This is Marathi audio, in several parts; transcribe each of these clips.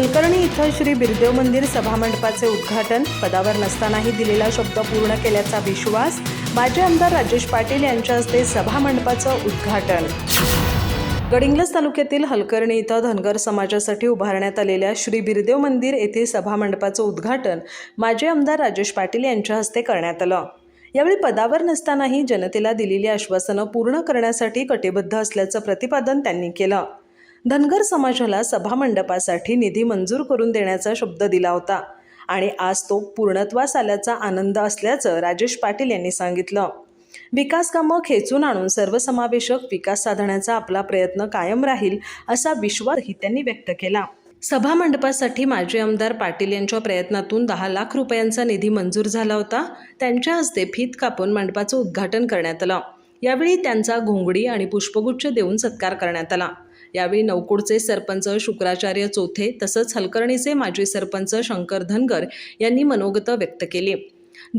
हलकर्णी इथं श्री बिरदेव मंदिर सभामंडपाचे उद्घाटन, पदावर नसतानाही दिलेला शब्द पूर्ण केल्याचा विश्वास. माजी आमदार राजेश पाटील यांच्या हस्ते सभामंडपाचं उद्घाटन. गडिंग्लज तालुक्यातील हलकर्णी इथं धनगर समाजासाठी उभारण्यात आलेल्या श्री बिरदेव मंदिर येथे सभामंडपाचं उद्घाटन माजी आमदार राजेश पाटील यांच्या हस्ते करण्यात आलं. यावेळी पदावर नसतानाही जनतेला दिलेली आश्वासनं पूर्ण करण्यासाठी कटिबद्ध असल्याचं प्रतिपादन त्यांनी केलं. धनगर समाजाला सभामंडपासाठी निधी मंजूर करून देण्याचा शब्द दिला होता आणि आज तो पूर्णत्वास आल्याचा आनंद असल्याचं राजेश पाटील यांनी सांगितलं. विकास कामं खेचून आणून सर्वसमावेशक विकास साधण्याचा आपला प्रयत्न कायम राहील असा विश्वासही त्यांनी व्यक्त केला. सभामंडपासाठी माजी आमदार पाटील यांच्या प्रयत्नातून 10 लाख रुपयांचा निधी मंजूर झाला होता. त्यांच्या हस्ते फीत कापून मंडपाचं उद्घाटन करण्यात आलं. यावेळी त्यांचा घोंगडी आणि पुष्पगुच्छ देऊन सत्कार करण्यात आला. यावेळी नौकुडचे सरपंच शुक्राचार्य चौथे तसंच हलकर्णीचे माजी सरपंच शंकर धनगर यांनी मनोगत व्यक्त केली.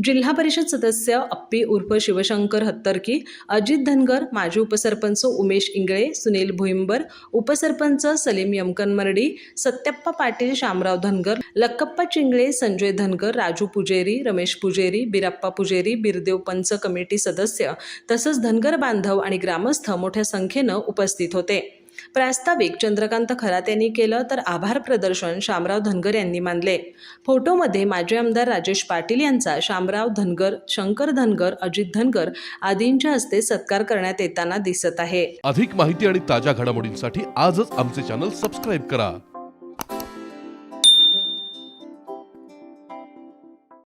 जिल्हा परिषद सदस्य अप्पी उर्फ शिवशंकर हत्तरकी, अजित धनगर, माजी उपसरपंच उमेश इंगळे, सुनील भुईंबर, उपसरपंच सलीम यमकनमर्डी, सत्यप्पा पाटील, शामराव धनगर, लक्कप्पा चिंगळे, संजय धनगर, राजू पुजेरी, रमेश पुजेरी, बिराप्पा पुजेरी, बिरदेव पंच कमिटी सदस्य तसंच धनगर बांधव आणि ग्रामस्थ मोठ्या संख्येनं उपस्थित होते. प्रास्ताविक चंद्रकांत खरात यांनी केलं तर आभार प्रदर्शन शामराव धनगर यांनी मानले. फोटोमध्ये माजी आमदार राजेश पाटील यांचा शामराव धनगर, शंकर धनगर, अजित धनगर आदींच्या हस्ते सत्कार करण्यात येताना दिसत आहे. अधिक माहिती आणि ताज्या घडामोडींसाठी आजच आमचे चॅनल सबस्क्राईब करा.